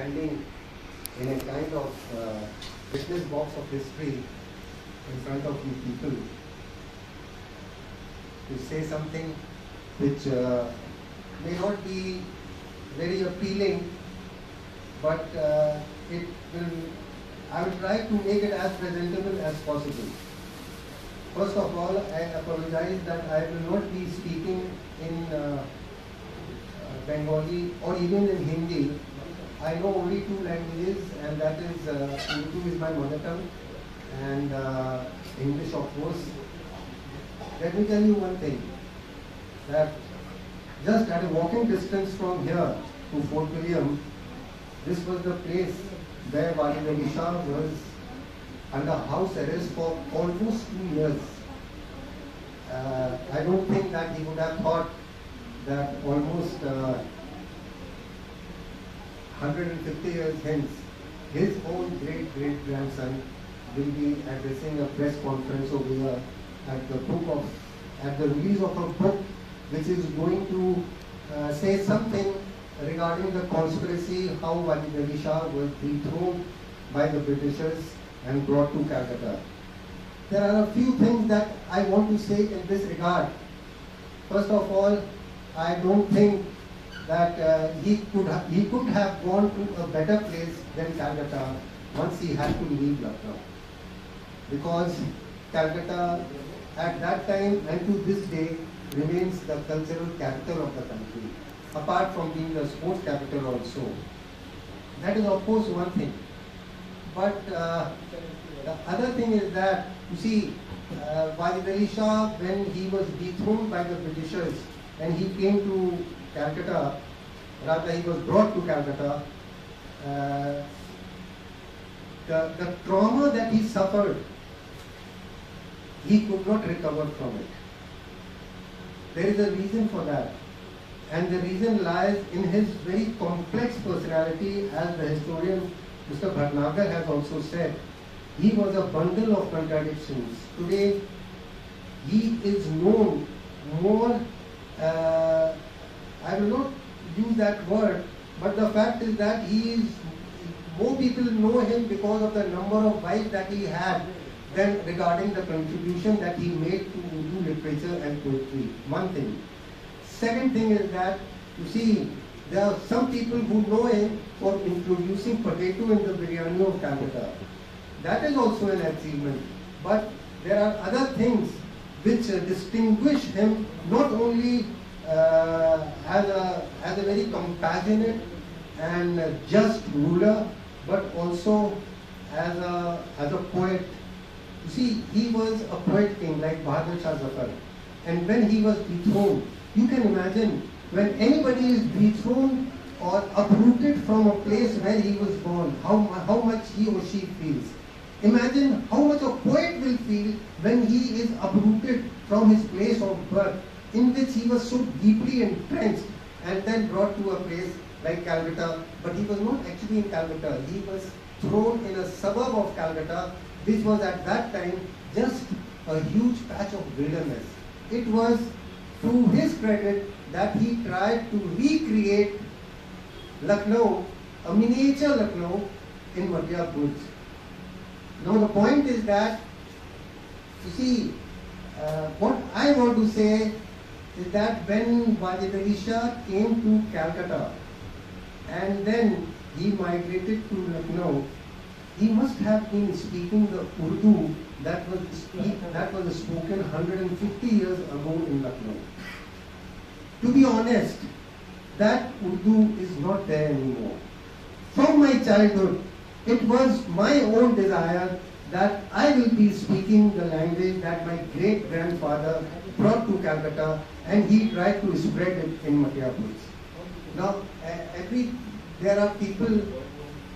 standing in a kind of witness box of history in front of you people to say something which may not be very appealing, but I will try to make it as presentable as possible. First of all, I apologize that I will not be speaking in Bengali or even in Hindi. I know only two languages, and that is Urdu is my mother tongue, and English, of course. Let me tell you one thing, that just at a walking distance from here to Fort William, this was the place where Wajid Shah was under house arrest for almost 2 years. I don't think that he would have thought that almost 150 years hence, his own great-great-grandson will be addressing a press conference over here at the release of a book which is going to say something regarding the conspiracy, how Wajid Shah was dethroned by the Britishers and brought to Calcutta. There are a few things that I want to say in this regard. First of all, I don't think that he could have gone to a better place than Calcutta once he had to leave Lucknow. Because Calcutta at that time and to this day remains the cultural capital of the country, apart from being the sports capital also. That is of course one thing. But the other thing is that, you see, Wajid Shah, when he was dethroned by the Britishers and he came to Calcutta, rather he was brought to Calcutta, the trauma that he suffered, he could not recover from it. There is a reason for that. And the reason lies in his very complex personality, as the historian Mr. Bhatnagar has also said. He was a bundle of contradictions. Today, he is known more, I will not use that word, but the fact is that more people know him because of the number of wives that he had than regarding the contribution that he made to Urdu literature and poetry. One thing. Second thing is that, you see, there are some people who know him for introducing potato in the biryani of Calcutta. That is also an achievement. But there are other things which distinguish him not only as a very compassionate and just ruler, but also as a poet. You see, he was a poet king like Bahadur Shah Zafar. And when he was dethroned, you can imagine when anybody is dethroned or uprooted from a place where he was born, how much he or she feels. Imagine how much a poet will feel when he is uprooted from his place of birth, in which he was so deeply entrenched, and then brought to a place like Calcutta. But he was not actually in Calcutta. He was thrown in a suburb of Calcutta, which was at that time just a huge patch of wilderness. It was to his credit that he tried to recreate Lucknow, a miniature Lucknow in Madhya Pradesh. Now the point is that, you see, what I want to say is that when Wajid Shah came to Calcutta and then he migrated to Lucknow, he must have been speaking the Urdu that was spoken 150 years ago in Lucknow. To be honest, that Urdu is not there anymore. From my childhood, it was my own desire that I will be speaking the language that my great-grandfather brought to Calcutta, and he tried to spread it in Madhya Pradesh. Now, there are people,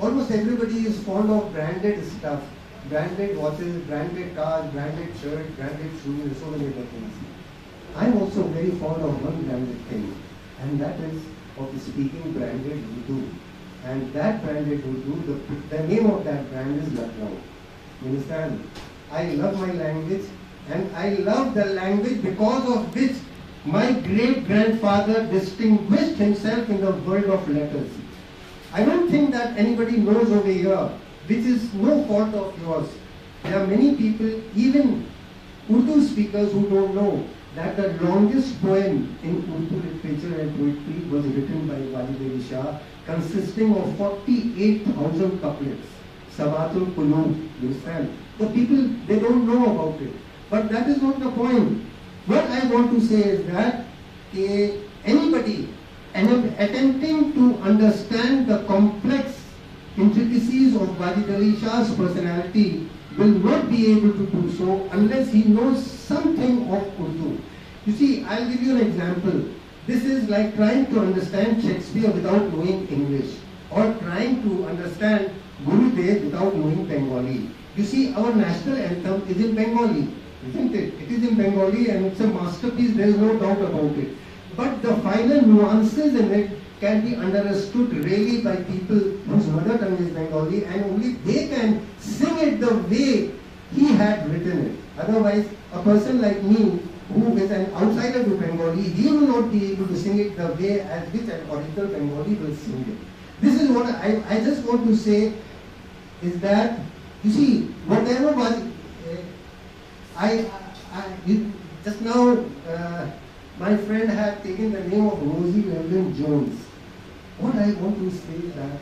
almost everybody is fond of branded stuff, branded watches, branded cars, branded shirts, branded shoes, and so many other things. I'm also very fond of one branded thing, and that is of speaking branded Urdu. And that branded Urdu, the name of that brand is Lucknow. You understand? I love my language, and I love the language because of which my great-grandfather distinguished himself in the world of letters. I don't think that anybody knows over here, which is no fault of yours. There are many people, even Urdu speakers, who don't know that the longest poem in Urdu literature and poetry was written by Wajid Shah, consisting of 48,000 couplets. Sabatul Qulub, you understand? The people, they don't know about it. But that is not the point. What I want to say is that anybody attempting to understand the complex intricacies of Wajid Shah's personality will not be able to do so unless he knows something of Urdu. You see, I'll give you an example. This is like trying to understand Shakespeare without knowing English, or trying to understand Gurudev without knowing Bengali. You see, our national anthem is in Bengali, isn't it? It is in Bengali and it's a masterpiece, there is no doubt about it. But the final nuances in it can be understood really by people whose mother tongue is Bengali, and only they can sing it the way he had written it. Otherwise, a person like me, who is an outsider to Bengali, he will not be able to sing it the way as which an original Bengali will sing it. This is what I just want to say, is that, you see, whatever was, just now, my friend had taken the name of Rosie Evelyn Jones. What I want to say is that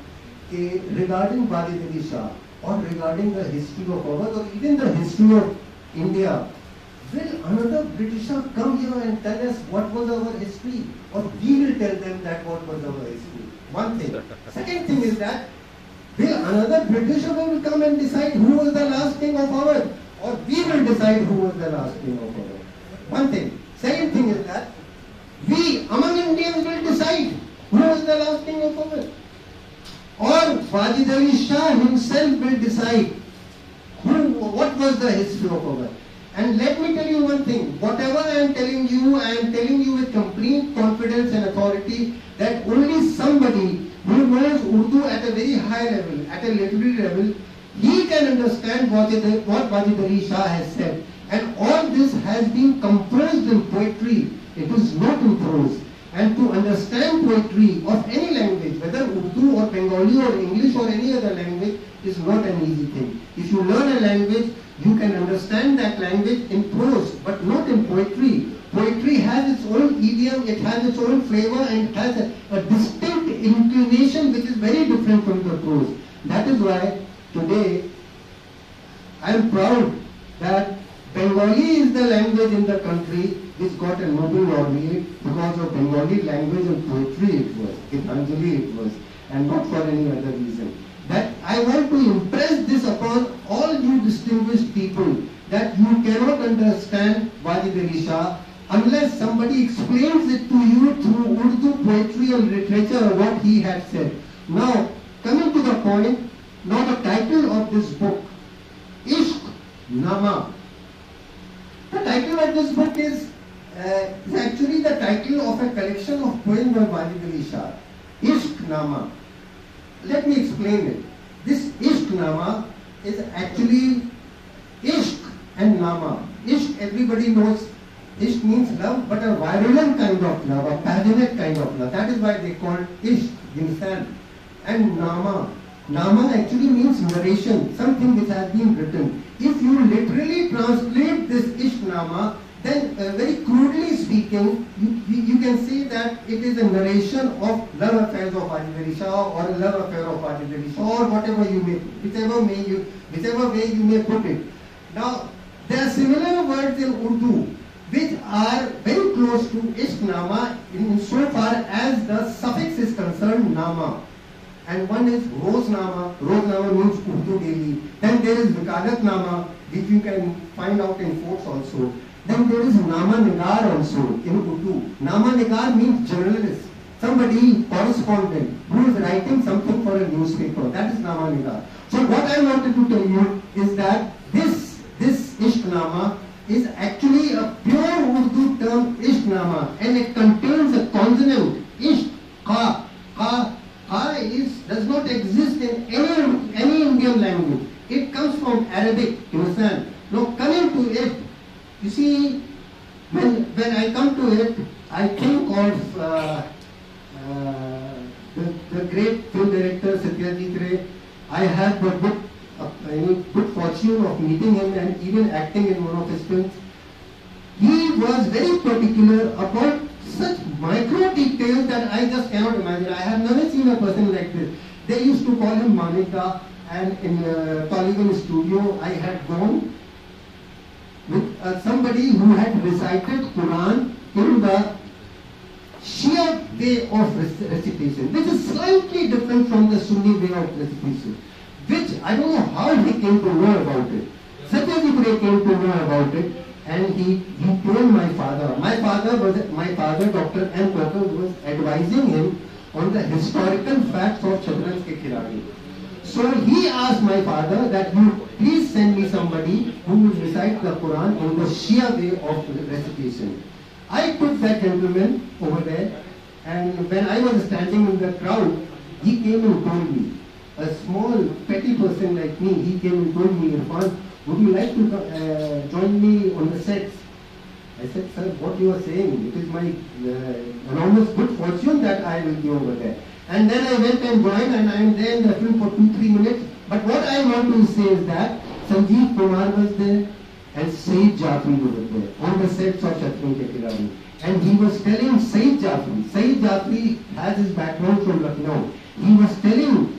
regarding Wajid Shah, or regarding the history of ours, or even the history of India, will another Britisher come here and tell us what was our history? Or we will tell them that what was our history? One thing. Second thing is that, will another Britisher will come and decide who was the last king of ours? Or we will decide who was the last king of ours? One thing. Second thing is that, we among Indians will decide who was the last king of ours. Or Wajid Shah himself will decide what was the history of ours. And let me tell you one thing, whatever I am telling you with complete confidence and authority, that only somebody who knows Urdu at a very high level, at a literary level, he can understand what Wajid Shah has said. And all this has been composed in poetry, it is not in prose. And to understand poetry of any language, whether Urdu or Bengali or English or any other language, is not an easy thing. If you learn a language, you can understand that language in prose, but not in poetry. Poetry has its own idiom, it has its own flavor, and it has a distinct inclination which is very different from the prose. That is why today I am proud that Bengali is the language in the country which got a Nobel laureate because of Bengali language and poetry it was, Gitanjali it was, and not for any other reason. That I want to impress this upon all you distinguished people, that you cannot understand Wajid Shah unless somebody explains it to you through Urdu poetry and literature what he had said. Now, coming to the point, now the title of this book, IshqNama. The title of this book is actually the title of a collection of poems by Wajid Shah, IshqNama. Let me explain it. This IshqNama is actually Ishq and Nama. Ishq, everybody knows, Ishq means love, but a virulent kind of love, a passionate kind of love. That is why they call it Ishq, you understand? And Nama. Nama actually means narration, something which has been written. If you literally translate this IshqNama, then very crudely speaking, you can say that it is a narration of love affairs of Wajid Shah, or a love affair of Wajid Shah, or whatever you may, whichever way you may put it. Now, there are similar words in Urdu which are very close to IshqNama insofar as the suffix is concerned, Nama. And one is Roznama. Roznama means Urdu daily. Then there is Vikalatnama, which you can find out in forts also. Then there is Nama Nigar also in Urdu. Nama Nigar means journalist, somebody, correspondent, who is writing something for a newspaper. That is Nama Nigar. So what I wanted to tell you is that this IshqNama is actually a pure Urdu term, IshqNama, and it contains a consonant, Ishq, Ka. Ka does not exist in any Indian language. It comes from Arabic, you understand? Now coming to it, you see, when I come to it, I think of the great film director Satyajit Ray. I had the good fortune of meeting him and even acting in one of his films. He was very particular about such micro details that I just cannot imagine. I have never seen a person like this. They used to call him Manika, and in Polygon studio I had gone with somebody who had recited Quran in the Shia way of recitation, which is slightly different from the Sunni way of recitation, which I don't know how he came to know about it. Satyajit Ray came to know about it, and he told my father. My father, Dr. M. Kocher, was advising him on the historical facts of Shatranj ke Khiladi. So he asked my father that you please send me somebody who will recite the Quran in the Shia way of recitation. I took that gentleman over there, and when I was standing in the crowd, he came and told me, a small petty person like me, he came and told me, Irfan, would you like to join me on the sets? I said, sir, what you are saying, it is my enormous good fortune that I will be over there. And then I went and joined, and I am there in the film for 2-3 minutes. But what I want to say is that Sanjeev Kumar was there, and Saeed Jafri was there on the sets of Shatranj ke Khiladi. And he was telling Saeed Jafri has his background from Lucknow. He was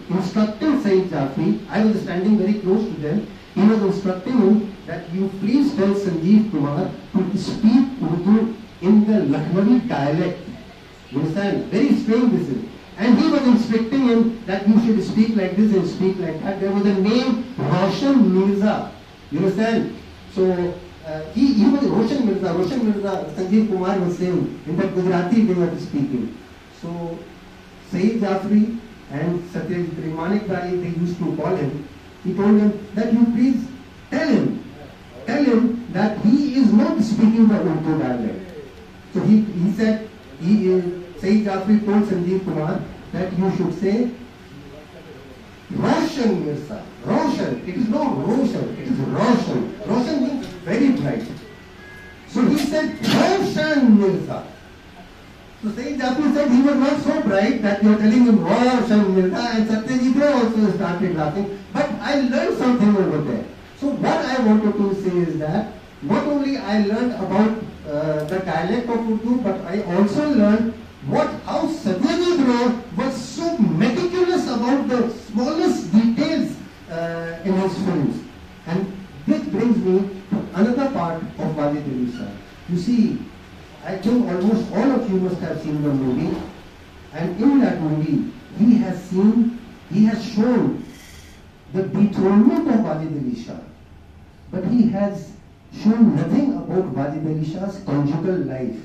instructing Saeed Jafri, I was standing very close to them, he was instructing him that you please tell Sanjeev Kumar to speak Urdu in the Lucknowi dialect. You understand? Very strange this is. And he was instructing him that you should speak like this and speak like that. There was a name, Roshan Mirza. You understand? So he was Roshan Mirza, Sanjeev Kumar was saying in the Gujarati way of speaking. So Saeed Jafri and Satyajit Ray, Manik Bhai, they used to call him. He told him that you please tell him that he is not speaking the Urdu dialect. So he said, Saeed Jafri told Sanjeev Kumar that you should say Roshan Mirza. Roshan. It is not Roshan, it is Roshan. Roshan means very bright. So he said Roshan Mirza. So Saeed Jafri said he was not so bright that you are telling him Roshan Mirza, and Satyajit Ray also started laughing. But I learned something over there. So what I wanted to say is that not only I learned about the dialect of Urdu, but I also learned how Satyajit Ray was so meticulous about the smallest details in his films. And this brings me to another part of Wajid Ali Shah. You see, I think almost all of you must have seen the movie, and in that movie he has shown the dethronement of Wajid Ali Shah, but he has shown nothing about Wajid Ali Shah's conjugal life,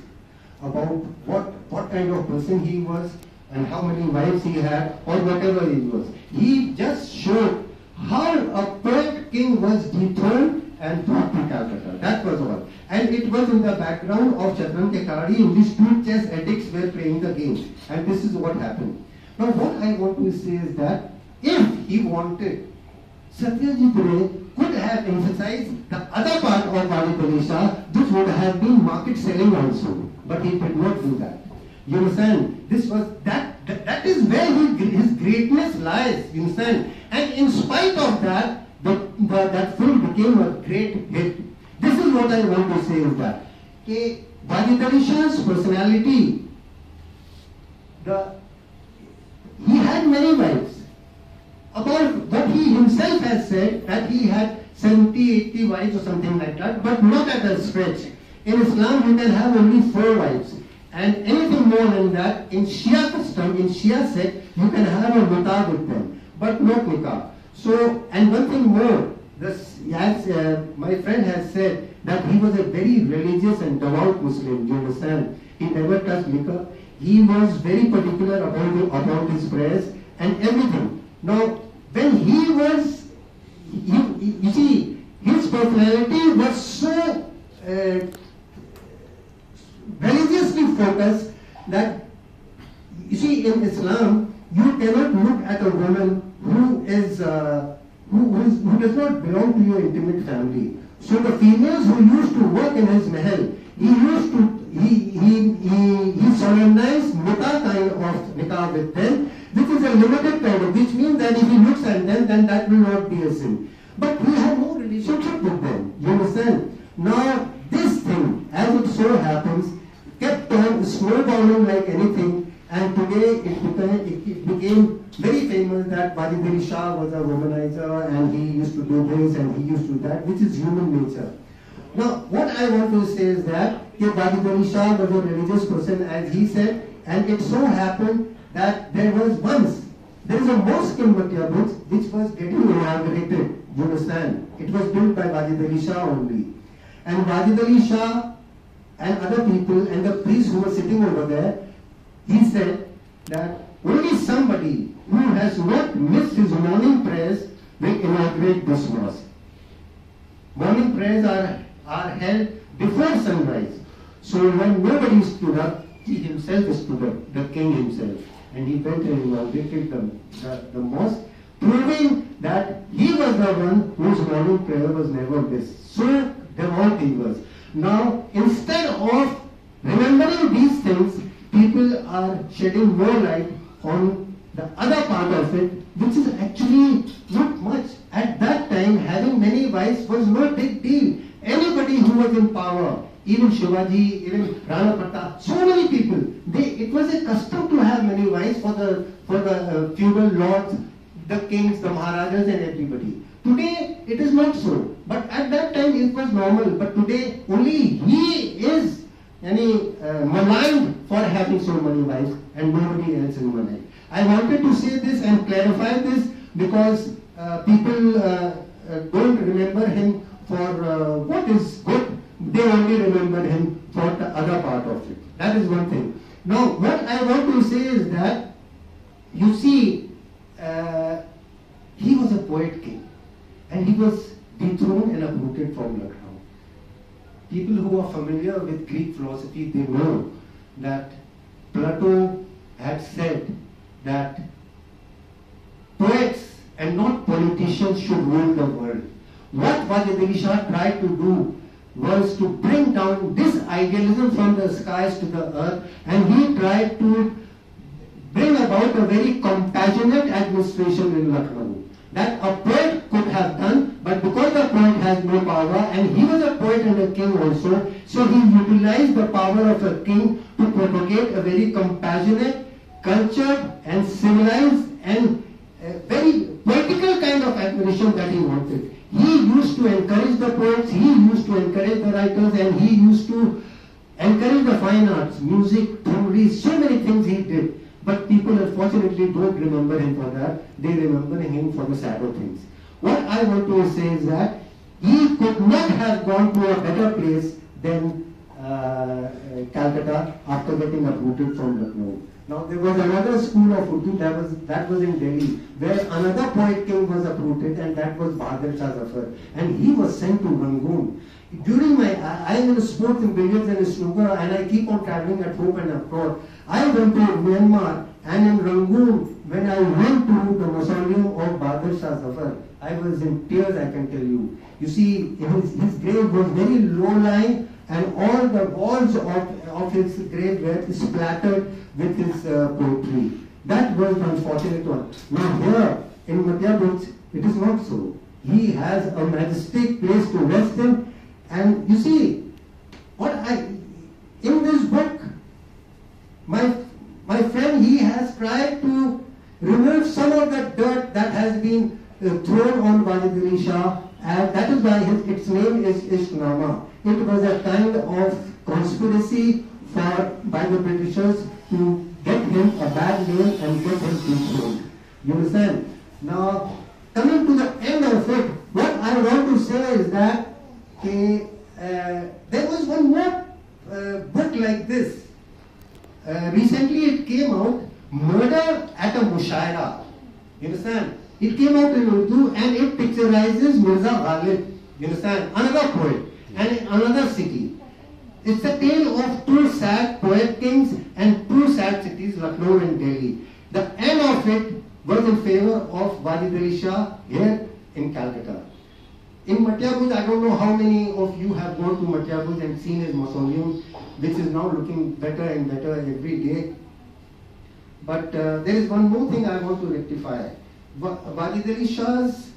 about what kind of person he was and how many wives he had or whatever he was. He just showed how a poet king was dethroned and brought to Calcutta. That was all. And it was in the background of Shatranj ke Khiladi, in which two chess addicts were playing the game. And this is what happened. Now what I want to say is that if he wanted, Satyajit Ray could have emphasized the other part of Wajid Ali Shah, which would have been market selling also. But he did not do that. You understand? That is where his greatness lies. You understand? And in spite of that, that film became a great hit. This is what I want to say is that Wajid Ali Shah's personality, he had many wives. About what he himself has said, that he had 70-80 wives or something like that, but not at a stretch. In Islam, you can have only 4 wives. And anything more than that, in Shia custom, in Shia sect, you can have a nikah with them, but not nikah. So, and one thing more, my friend has said that he was a very religious and devout Muslim, you understand? He never touched liquor. He was very particular about his prayers and everything. Now, when he was, you see, his personality was so religiously focused that, you see, in Islam, you cannot look at a woman who does not belong to your intimate family. So the females who used to work in his Mahal, he solemnized nikah kind of nikah with them, which is a limited kind of, which means that if he looks at them, then that will not be a sin. But he had no relationship with them. You understand? Now, this thing, as it so happens, kept on snowballing like anything, and today it became very famous that Wajid Shah was a womanizer, and he used to do this and he used to do that, which is human nature. Now, what I want to say is that Wajid Shah was a religious person, as he said, and it so happened that there is a mosque in Matyabut which was getting inaugurated. You understand? It was built by Wajid Shah only. And Wajid Shah and other people and the priests who were sitting over there, he said that only somebody who has not missed his morning prayers will inaugurate this mosque. Morning prayers are held before sunrise. So when nobody stood up, he himself stood up, the king himself. And he went and inaugurated the mosque, proving that he was the one whose morning prayer was never missed. So devout he was. Now, instead of remembering these things, people are shedding more light on the other part of it, which is actually not much. At that time, having many wives was no big deal. Anybody who was in power, even Shivaji, even Rana Pratap, so many people, it was a custom to have many wives for the feudal lords, the kings, the Maharajas and everybody. Today, it is not so. But at that time, it was normal. But today, only he is maligned for having so many wives and nobody else is maligned. I wanted to say this and clarify this because people don't remember him for what is good. They only remember him for the other part of it. That is one thing. Now, what I want to say is that, you see, he was a poet king and he was dethroned and uprooted from Lucknow. People who are familiar with Greek philosophy, they know that Plato had said that poets and not politicians should rule the world. What Wajid Shah tried to do was to bring down this idealism from the skies to the earth, and he tried to bring about a very compassionate administration in Lucknow that a poet could have done, but because the poet has no power, and he was a poet and a king also, so he utilized the power of a king to propagate a very compassionate, cultured and civilized and very political kind of admiration that he wanted. He used to encourage the poets, he used to encourage the writers, and he used to encourage the fine arts, music, poetry, so many things he did. But people unfortunately don't remember him for that. They remember him for the sadder things. What I want to say is that he could not have gone to a better place than Calcutta after getting uprooted from Lucknow. Now there was another school of Urdu that was in Delhi, where another poet king was uprooted, and that was Bahadur Shah Zafar, and he was sent to Rangoon. During I am in sports and billiards and snooker, and I keep on traveling at home and abroad. I went to Myanmar, and in Rangoon, when I went to the mausoleum of Bahadur Shah Zafar, I was in tears, I can tell you. You see, his grave was very low-lying, and all the walls of his grave were splattered with his poetry. That was the unfortunate one. Now here, in Madhya, it is not so. He has a majestic place to rest in, and you see, in this book, my friend, he has tried to remove some of the dirt that has been thrown on Wajid Shah, and that is why its name is IshqNama. It was a kind of conspiracy by the Britishers to get him a bad name and get him dethroned. You understand? Now, coming to the end of it, what I want to say is that there was one more book like this. Recently it came out, Murder at a Mushaira. You understand? It came out in Urdu and it picturizes Mirza Ghalib. You understand? Another poet and in another city. It's a tale of two sad poet kings and two sad cities, Lucknow and Delhi. The end of it was in favor of Wajid Shah here in Calcutta. In Matyabuz, I don't know how many of you have gone to Matyabuz and seen his mausoleum, which is now looking better and better every day. But there is one more thing I want to rectify. Wajid Ali Shah's,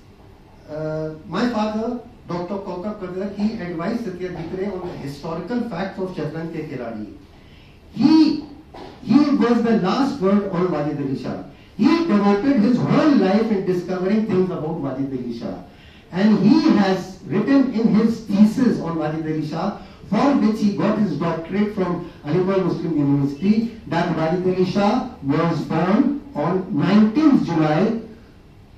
my father, Dr. Kauka Kadar, he advised Satya Bikre on the historical facts of Shatranj ke Khiladi. He was the last word on Wajid Ali Shah. He devoted his whole life in discovering things about Wajid Ali Shah. And he has written in his thesis on Wajid Ali Shah, for which he got his doctorate from Aligarh Muslim University, that Wajid Ali Shah was born on 19th July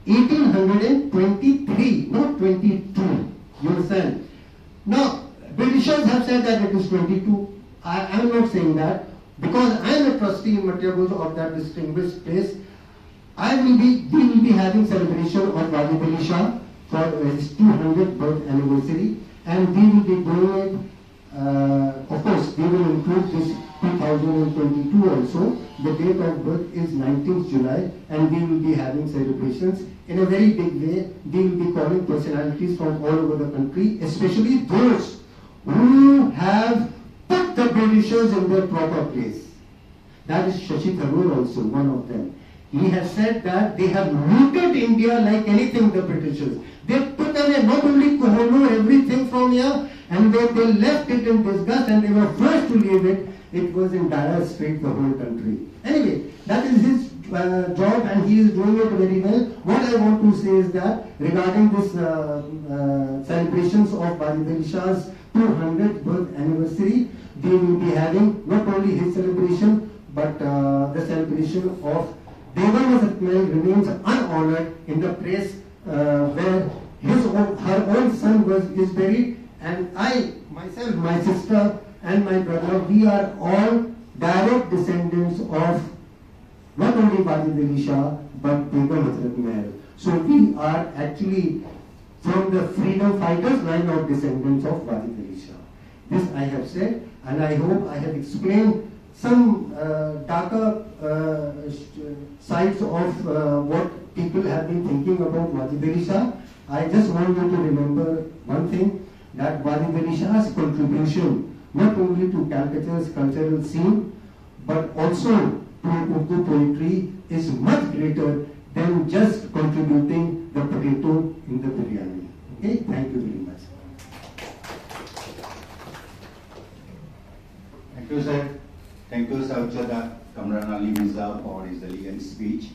1823, not 22. You understand? Now, Britishers have said that it is 22. I am not saying that, because I am a trustee in Matyabuj of that distinguished place. We will be having celebration of Wajid Ali Shah for his 200th birth anniversary, and we will be doing it. Of course, we will include this 2022 also. The date of birth is 19th July, and we will be having celebrations in a very big way. We will be calling personalities from all over the country, especially those who have put the Britishers in their proper place. That is Shashi Tharoor also, one of them. He has said that they have looted India like anything, the Britishers. They took away not only Koholo, everything from here, and they left it in disgust, and they were forced to leave it. It was in dire strait, the whole country. Anyway, that is his job, and he is doing it very well. What I want to say is that regarding this celebrations of Wajid Ali Shah's 200th birth anniversary, they will be having not only his celebration, but the celebration of Begum remains unhonored in the place where her own son is buried, and I, myself, my sister and my brother, we are all direct descendants of not only Wajid Ali Shah, but Begum Hazrat Mahal. So we are actually from the freedom fighters, line of descendants of Wajid Ali Shah. This I have said, and I hope I have explained some darker sides of what people have been thinking about Wajid Ali Shah. I just want you to remember one thing, that Wajid Ali Shah's contribution not only to Calcutta's cultural scene, but also to Urdu poetry is much greater than just contributing the potato in the biryani. Okay, thank you very much. Thank you, sir. Thank you, Sahebzada Irfan Ali Mirza, for his elegant speech.